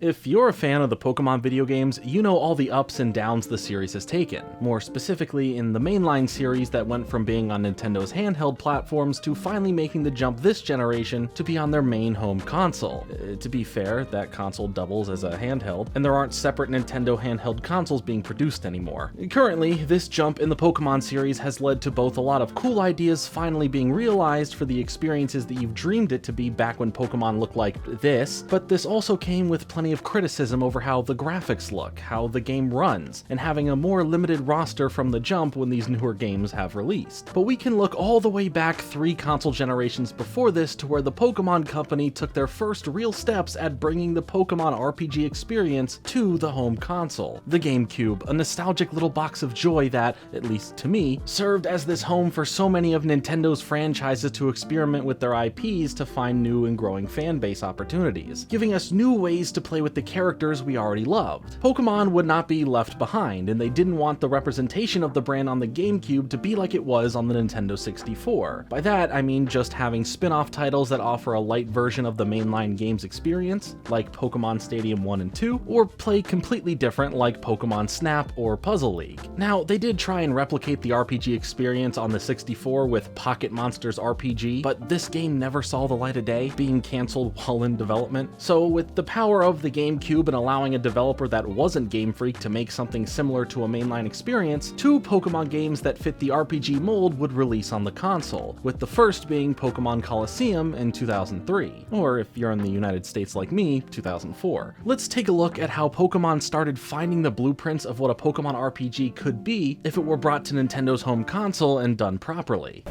If you're a fan of the Pokemon video games, you know all the ups and downs the series has taken, more specifically in the mainline series that went from being on Nintendo's handheld platforms to finally making the jump this generation to be on their main home console. To be fair, that console doubles as a handheld, and there aren't separate Nintendo handheld consoles being produced anymore. Currently, this jump in the Pokemon series has led to both a lot of cool ideas finally being realized for the experiences that you've dreamed it to be back when Pokemon looked like this, but this also came with plenty of criticism over how the graphics look, how the game runs, and having a more limited roster from the jump when these newer games have released. But we can look all the way back 3 console generations before this to where the Pokemon Company took their first real steps at bringing the Pokemon RPG experience to the home console. The GameCube, a nostalgic little box of joy that, at least to me, served as this home for so many of Nintendo's franchises to experiment with their IPs to find new and growing fanbase opportunities, giving us new ways to play with the characters we already loved. Pokemon would not be left behind, and they didn't want the representation of the brand on the GameCube to be like it was on the Nintendo 64. By that, I mean just having spin-off titles that offer a light version of the mainline game's experience, like Pokemon Stadium 1 and 2, or play completely different like Pokemon Snap or Puzzle League. Now, they did try and replicate the RPG experience on the 64 with Pocket Monsters RPG, but this game never saw the light of day, being cancelled while in development. So with the power of the GameCube and allowing a developer that wasn't Game Freak to make something similar to a mainline experience, 2 Pokemon games that fit the RPG mold would release on the console, with the first being Pokemon Colosseum in 2003, or if you're in the United States like me, 2004. Let's take a look at how Pokemon started finding the blueprints of what a Pokemon RPG could be if it were brought to Nintendo's home console and done properly.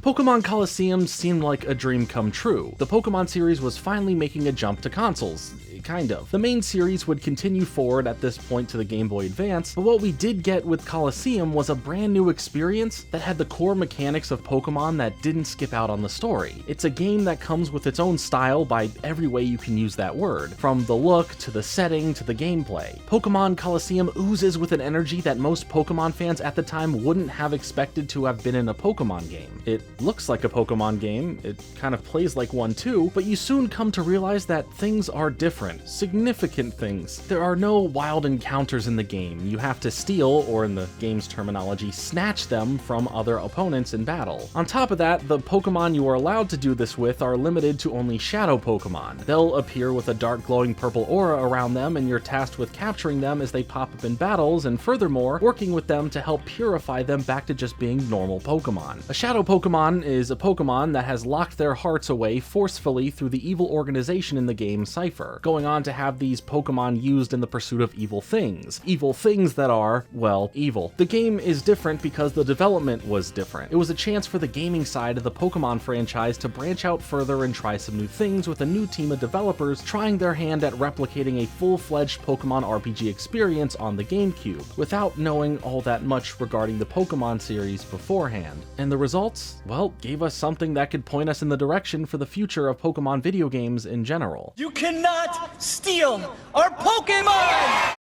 Pokemon Colosseum seemed like a dream come true. The Pokemon series was finally making a jump to consoles. Kind of. The main series would continue forward at this point to the Game Boy Advance, but what we did get with Coliseum was a brand new experience that had the core mechanics of Pokemon that didn't skip out on the story. It's a game that comes with its own style by every way you can use that word, from the look to the setting to the gameplay. Pokemon Colosseum oozes with an energy that most Pokemon fans at the time wouldn't have expected to have been in a Pokemon game. It looks like a Pokemon game, it kind of plays like one too, but you soon come to realize that things are different. Significant things. There are no wild encounters in the game. You have to steal, or in the game's terminology, snatch them from other opponents in battle. On top of that, the Pokemon you are allowed to do this with are limited to only shadow Pokemon. They'll appear with a dark glowing purple aura around them, and you're tasked with capturing them as they pop up in battles, and furthermore, working with them to help purify them back to just being normal Pokemon. A shadow Pokemon is a Pokemon that has locked their hearts away forcefully through the evil organization in the game Cypher, going on to have these Pokemon used in the pursuit of evil things. Evil things that are, well, evil. The game is different because the development was different. It was a chance for the gaming side of the Pokemon franchise to branch out further and try some new things with a new team of developers trying their hand at replicating a full-fledged Pokemon RPG experience on the GameCube, without knowing all that much regarding the Pokemon series beforehand. And the results, well, gave us something that could point us in the direction for the future of Pokemon video games in general. You cannot steal our Pokemon!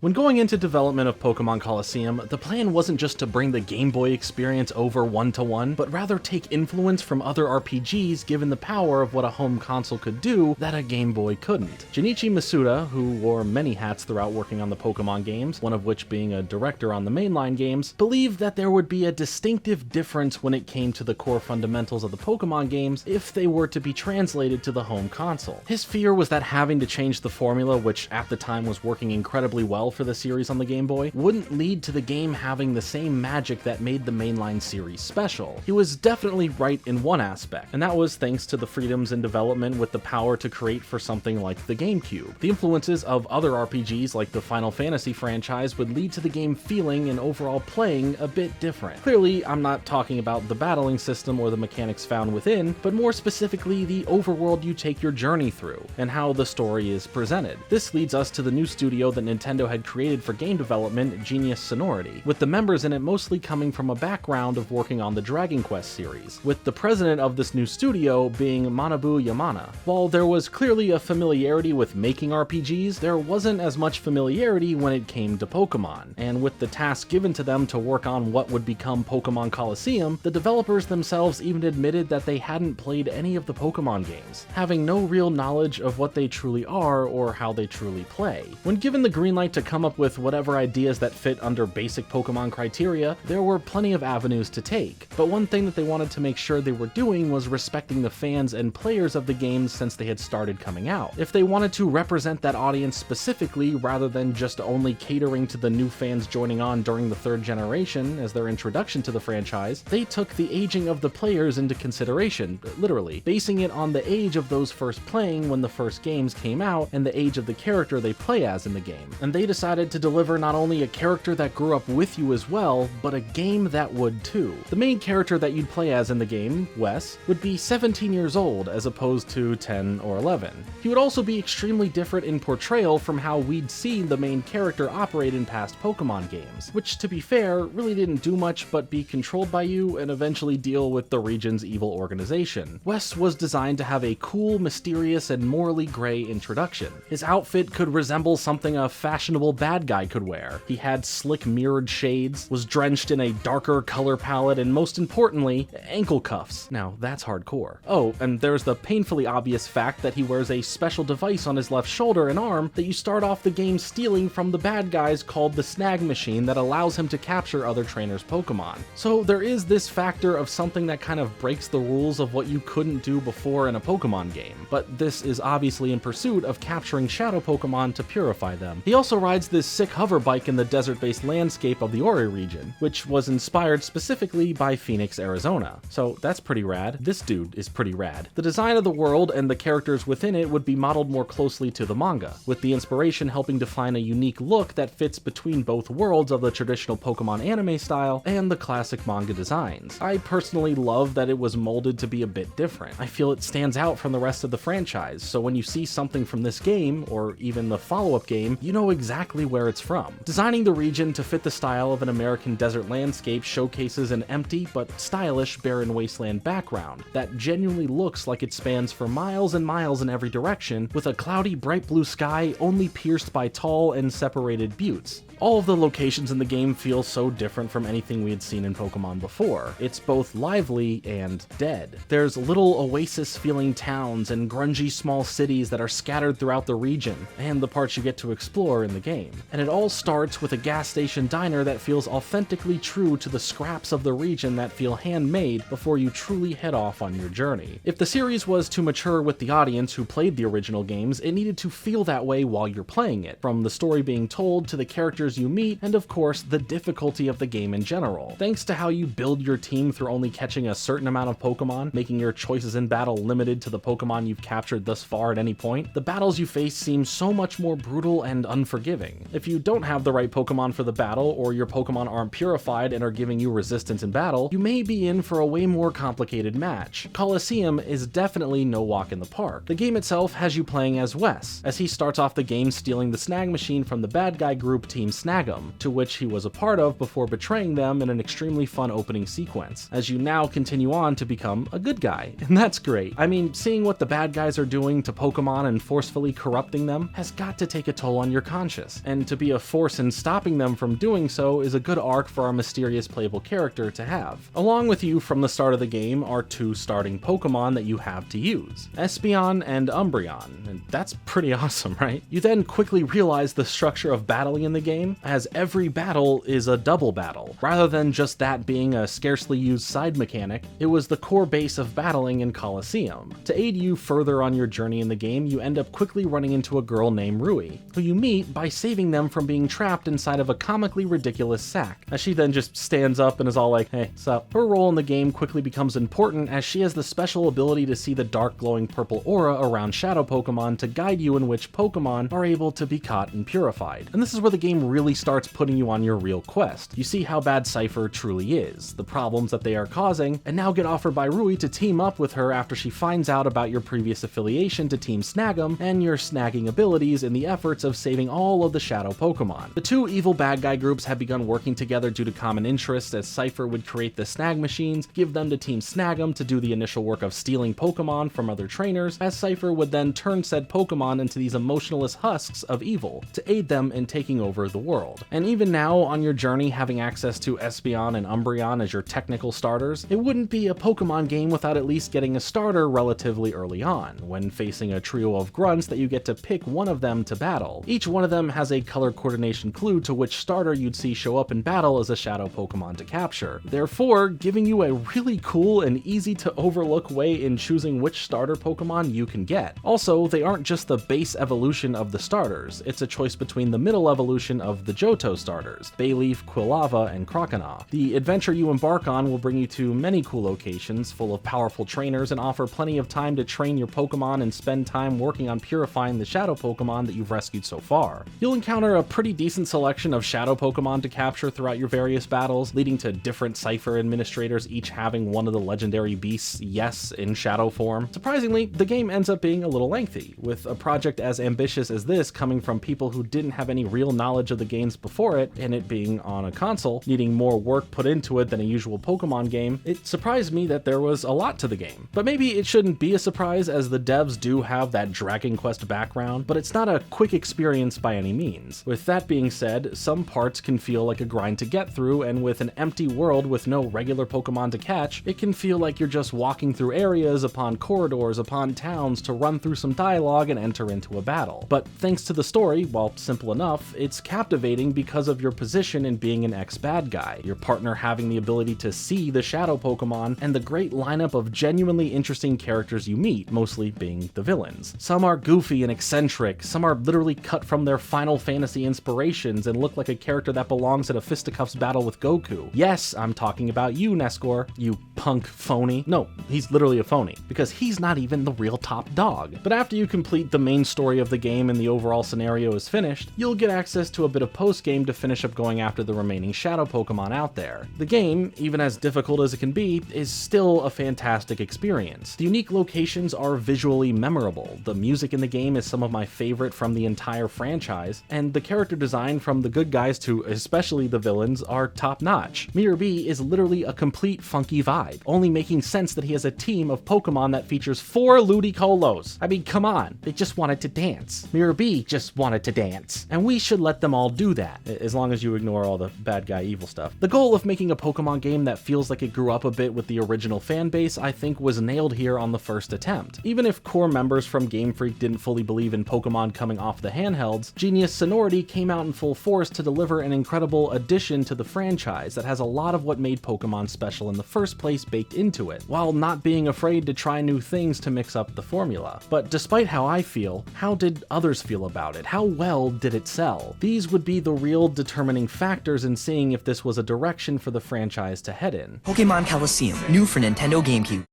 When going into development of Pokemon Colosseum, the plan wasn't just to bring the Game Boy experience over one-to-one, but rather take influence from other RPGs given the power of what a home console could do that a Game Boy couldn't. Junichi Masuda, who wore many hats throughout working on the Pokemon games, one of which being a director on the mainline games, believed that there would be a distinctive difference when it came to the core fundamentals of the Pokemon games if they were to be translated to the home console. His fear was that having to change the formula, which at the time was working incredibly well for the series on the Game Boy, wouldn't lead to the game having the same magic that made the mainline series special. He was definitely right in one aspect, and that was thanks to the freedoms in development with the power to create for something like the GameCube. The influences of other RPGs like the Final Fantasy franchise would lead to the game feeling and overall playing a bit different. Clearly, I'm not talking about the battling system or the mechanics found within, but more specifically the overworld you take your journey through, and how the story is presented. This leads us to to the new studio that Nintendo had created for game development, Genius Sonority, with the members in it mostly coming from a background of working on the Dragon Quest series, with the president of this new studio being Manabu Yamana. While there was clearly a familiarity with making RPGs, there wasn't as much familiarity when it came to Pokemon, and with the task given to them to work on what would become Pokemon Colosseum, the developers themselves even admitted that they hadn't played any of the Pokemon games, having no real knowledge of what they truly are or how they truly play. When given the green light to come up with whatever ideas that fit under basic Pokemon criteria, there were plenty of avenues to take, but one thing that they wanted to make sure they were doing was respecting the fans and players of the games since they had started coming out. If they wanted to represent that audience specifically rather than just only catering to the new fans joining on during the third generation as their introduction to the franchise, they took the aging of the players into consideration, literally, basing it on the age of those first playing when the first games came out and the age of the character they play as in the game. And they decided to deliver not only a character that grew up with you as well, but a game that would too. The main character that you'd play as in the game, Wes, would be 17 years old as opposed to 10 or 11. He would also be extremely different in portrayal from how we'd seen the main character operate in past Pokemon games, which to be fair, really didn't do much but be controlled by you and eventually deal with the region's evil organization. Wes was designed to have a cool, mysterious, and morally gray introduction. His outfit could resemble something a fashionable bad guy could wear. He had slick mirrored shades, was drenched in a darker color palette, and most importantly, ankle cuffs. Now that's hardcore. Oh, and there's the painfully obvious fact that he wears a special device on his left shoulder and arm that you start off the game stealing from the bad guys called the Snag Machine that allows him to capture other trainers' Pokemon. So there is this factor of something that kind of breaks the rules of what you couldn't do before in a Pokemon game, but this is obviously in pursuit of capturing shadow Pokemon to purify them. He also rides this sick hover bike in the desert-based landscape of the Ori region, which was inspired specifically by Phoenix, Arizona. So that's pretty rad. This dude is pretty rad. The design of the world and the characters within it would be modeled more closely to the manga, with the inspiration helping define a unique look that fits between both worlds of the traditional Pokemon anime style and the classic manga designs. I personally love that it was molded to be a bit different. I feel it stands out from the rest of the franchise, so when you see something from this game, or even the follow-up game, you know exactly where it's from. Designing the region to fit the style of an American desert landscape showcases an empty but stylish barren wasteland background that genuinely looks like it spans for miles and miles in every direction, with a cloudy bright blue sky only pierced by tall and separated buttes. All of the locations in the game feel so different from anything we had seen in Pokemon before. It's both lively and dead. There's little oasis-feeling towns and grungy small cities that are scattered throughout the region, and the parts you get to explore in the game. And it all starts with a gas station diner that feels authentically true to the scraps of the region that feel handmade before you truly head off on your journey. If the series was to mature with the audience who played the original games, it needed to feel that way while you're playing it, from the story being told to the characters you meet, and of course, the difficulty of the game in general. Thanks to how you build your team through only catching a certain amount of Pokemon, making your choices in battle limited to the Pokemon you've captured thus far at any point, the battles you face seem so much more brutal and unforgiving. If you don't have the right Pokemon for the battle, or your Pokemon aren't purified and are giving you resistance in battle, you may be in for a way more complicated match. Coliseum is definitely no walk in the park. The game itself has you playing as Wes, as he starts off the game stealing the Snag Machine from the bad guy group Team Snag'em, to which he was a part of before betraying them in an extremely fun opening sequence, as you now continue on to become a good guy. And that's great. I mean, seeing what the bad guys are doing to Pokemon and forcefully corrupting them has got to take a toll on your conscience, and to be a force in stopping them from doing so is a good arc for our mysterious playable character to have. Along with you from the start of the game are two starting Pokemon that you have to use, Espeon and Umbreon, and that's pretty awesome, right? You then quickly realize the structure of battling in the game, as every battle is a double battle. Rather than just that being a scarcely used side mechanic, it was the core base of battling in Coliseum. To aid you further on your journey in the game, you end up quickly running into a girl named Rui, who you meet by saving them from being trapped inside of a comically ridiculous sack, as she then just stands up and is all like, "Hey, sup?" Her role in the game quickly becomes important as she has the special ability to see the dark glowing purple aura around shadow Pokemon to guide you in which Pokemon are able to be caught and purified. And this is where the game really starts putting you on your real quest. You see how bad Cypher truly is, the problems that they are causing, and now get offered by Rui to team up with her after she finds out about your previous affiliation to Team Snag'em and your snagging abilities in the efforts of saving all of the Shadow Pokemon. The two evil bad guy groups had begun working together due to common interests, as Cypher would create the snag machines, give them to Team Snag'em to do the initial work of stealing Pokemon from other trainers, as Cypher would then turn said Pokemon into these emotionless husks of evil to aid them in taking over the world. And even now, on your journey, having access to Espeon and Umbreon as your technical starters, it wouldn't be a Pokemon game without at least getting a starter relatively early on, when facing a trio of grunts that you get to pick one of them to battle. Each one of them has a color coordination clue to which starter you'd see show up in battle as a Shadow Pokemon to capture, therefore giving you a really cool and easy to overlook way in choosing which starter Pokemon you can get. Also, they aren't just the base evolution of the starters, it's a choice between the middle evolution of the Johto starters, Bayleaf, Quilava, and Croconaw. The adventure you embark on will bring you to many cool locations full of powerful trainers and offer plenty of time to train your Pokemon and spend time working on purifying the Shadow Pokemon that you've rescued so far. You'll encounter a pretty decent selection of Shadow Pokemon to capture throughout your various battles, leading to different Cypher administrators each having one of the legendary beasts, yes, in Shadow form. Surprisingly, the game ends up being a little lengthy, with a project as ambitious as this coming from people who didn't have any real knowledge of the games before it, and it being on a console, needing more work put into it than a usual Pokemon game. It surprised me that there was a lot to the game. But maybe it shouldn't be a surprise, as the devs do have that Dragon Quest background, but it's not a quick experience by any means. With that being said, some parts can feel like a grind to get through, and with an empty world with no regular Pokemon to catch, it can feel like you're just walking through areas upon corridors upon towns to run through some dialogue and enter into a battle. But thanks to the story, while simple enough, it's captivating because of your position in being an ex-bad guy, your partner having the ability to see the Shadow Pokemon, and the great lineup of genuinely interesting characters you meet, mostly being the villains. Some are goofy and eccentric, some are literally cut from their Final Fantasy inspirations and look like a character that belongs at a fisticuffs battle with Goku. Yes, I'm talking about you, Nescor, you punk phony. No, he's literally a phony, because he's not even the real top dog. But after you complete the main story of the game and the overall scenario is finished, you'll get access to a bit of post-game to finish up going after the remaining Shadow Pokemon out there. The game, even as difficult as it can be, is still a fantastic experience. The unique locations are visually memorable, the music in the game is some of my favorite from the entire franchise, and the character design from the good guys to especially the villains are top-notch. Mirror B is literally a complete funky vibe, only making sense that he has a team of Pokemon that features 4 Ludicolo. I mean, come on, they just wanted to dance. Mirror B just wanted to dance, and we should let them all do that, as long as you ignore all the bad guy evil stuff. The goal of making a Pokemon game that feels like it grew up a bit with the original fan base, I think, was nailed here on the first attempt. Even if core members from Game Freak didn't fully believe in Pokemon coming off the handhelds, Genius Sonority came out in full force to deliver an incredible addition to the franchise that has a lot of what made Pokemon special in the first place baked into it, while not being afraid to try new things to mix up the formula. But despite how I feel, how did others feel about it? How well did it sell? These would be the real determining factors in seeing if this was a direction for the franchise to head in. Pokemon Colosseum, new for Nintendo GameCube.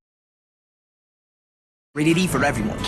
Rated E for everyone.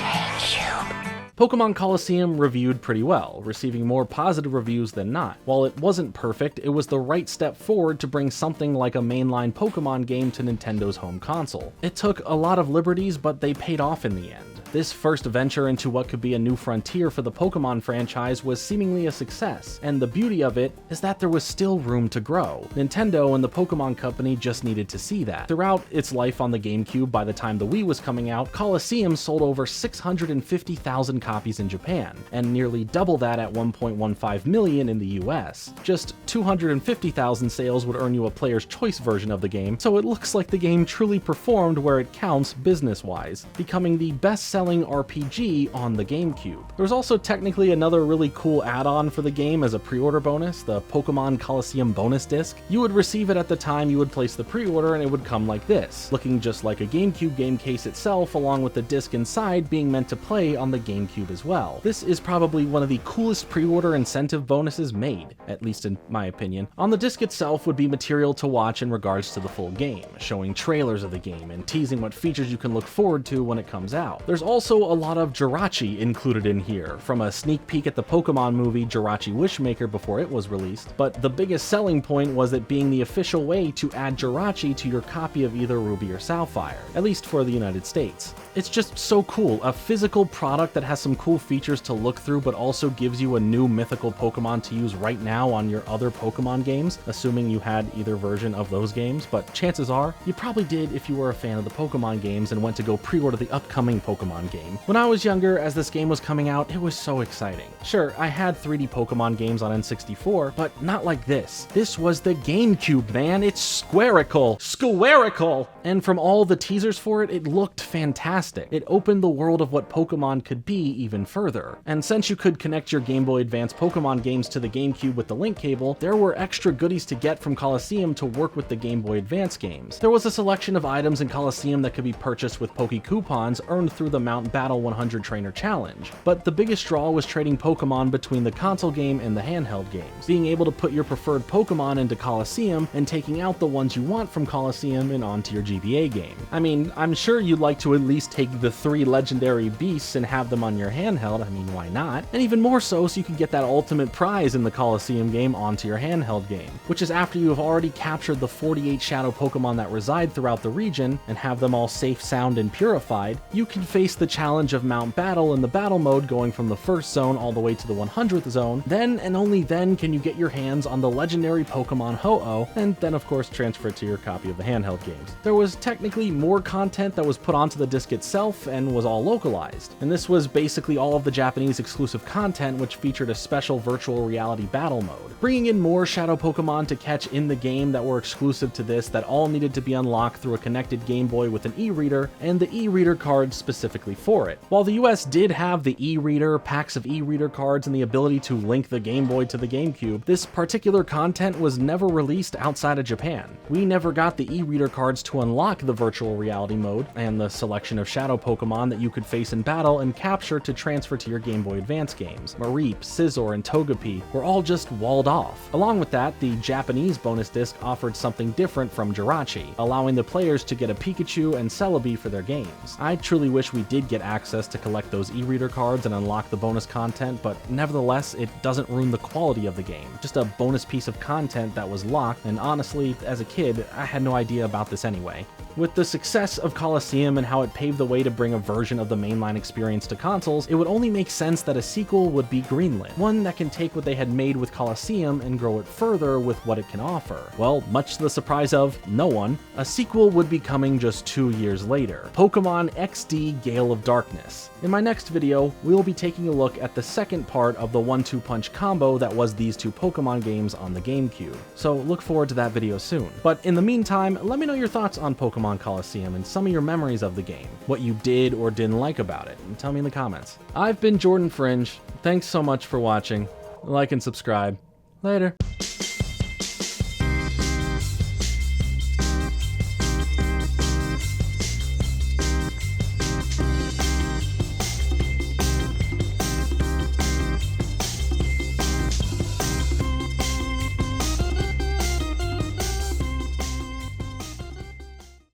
Pokemon Colosseum reviewed pretty well, receiving more positive reviews than not. While it wasn't perfect, it was the right step forward to bring something like a mainline Pokemon game to Nintendo's home console. It took a lot of liberties, but they paid off in the end. This first venture into what could be a new frontier for the Pokemon franchise was seemingly a success, and the beauty of it is that there was still room to grow. Nintendo and the Pokemon Company just needed to see that. Throughout its life on the GameCube, by the time the Wii was coming out, Coliseum sold over 650,000 copies in Japan, and nearly double that at 1.15 million in the US. Just 250,000 sales would earn you a player's choice version of the game, so it looks like the game truly performed where it counts business-wise, becoming the best-selling RPG on the GameCube. There was also technically another really cool add-on for the game as a pre-order bonus, the Pokemon Colosseum bonus disc. You would receive it at the time you would place the pre-order, and it would come like this, looking just like a GameCube game case itself, along with the disc inside being meant to play on the GameCube GameCube as well. This is probably one of the coolest pre-order incentive bonuses made, at least in my opinion. On the disc itself would be material to watch in regards to the full game, showing trailers of the game and teasing what features you can look forward to when it comes out. There's also a lot of Jirachi included in here, from a sneak peek at the Pokemon movie Jirachi Wishmaker before it was released, but the biggest selling point was it being the official way to add Jirachi to your copy of either Ruby or Sapphire, at least for the United States. It's just so cool, a physical product that has some cool features to look through but also gives you a new mythical Pokemon to use right now on your other Pokemon games, assuming you had either version of those games, but chances are you probably did if you were a fan of the Pokemon games and went to go pre-order the upcoming Pokemon game. When I was younger, as this game was coming out, it was so exciting. Sure, I had 3D Pokemon games on N64, but not like this. This was the GameCube, man. It's squarical. Squarical! And from all the teasers for it, it looked fantastic. It opened the world of what Pokemon could be even further. And since you could connect your Game Boy Advance Pokemon games to the GameCube with the link cable, there were extra goodies to get from Coliseum to work with the Game Boy Advance games. There was a selection of items in Coliseum that could be purchased with Poke Coupons earned through the Mount Battle 100 Trainer Challenge. But the biggest draw was trading Pokemon between the console game and the handheld games, being able to put your preferred Pokemon into Coliseum and taking out the ones you want from Coliseum and onto your GBA game. I mean, I'm sure you'd like to at least take the 3 legendary beasts and have them on your handheld. I mean, why not? And even more so you can get that ultimate prize in the Coliseum game onto your handheld game, which is after you have already captured the 48 shadow Pokemon that reside throughout the region and have them all safe, sound, and purified. You can face the challenge of Mount Battle in the battle mode, going from the first zone all the way to the 100th zone. Then and only then can you get your hands on the legendary Pokemon Ho-Oh, and then of course transfer it to your copy of the handheld games. There was technically more content that was put onto the disc itself and was all localized, and this was basically all of the Japanese exclusive content, which featured a special virtual reality battle mode, bringing in more shadow Pokemon to catch in the game that were exclusive to this, that all needed to be unlocked through a connected Game Boy with an e-reader, and the e-reader cards specifically for it. While the US did have the e-reader, packs of e-reader cards, and the ability to link the Game Boy to the GameCube, this particular content was never released outside of Japan. We never got the e-reader cards to unlock the virtual reality mode and the selection of shadow Pokemon that you could face in battle and capture to transfer to your Game Boy Advance games. Mareep, Scizor, and Togepi were all just walled off. Along with that, the Japanese bonus disc offered something different from Jirachi, allowing the players to get a Pikachu and Celebi for their games. I truly wish we did get access to collect those e-reader cards and unlock the bonus content, but nevertheless, it doesn't ruin the quality of the game. Just a bonus piece of content that was locked, and honestly, as a kid, I had no idea about this anyway. With the success of Coliseum and how it paved the way to bring a version of the mainline experience to consoles, it would only make sense that a sequel would be greenlit, one that can take what they had made with Coliseum and grow it further with what it can offer. Well, much to the surprise of no one, a sequel would be coming just 2 years later, Pokemon XD Gale of Darkness. In my next video, we'll be taking a look at the second part of the 1-2 punch combo that was these 2 Pokemon games on the GameCube, so look forward to that video soon. But in the meantime, let me know your thoughts on Pokemon Colosseum and some of your memories of the game, what you did or didn't like about it, and tell me in the comments. I've been Jordan Fringe, thanks so much for watching, like and subscribe, later.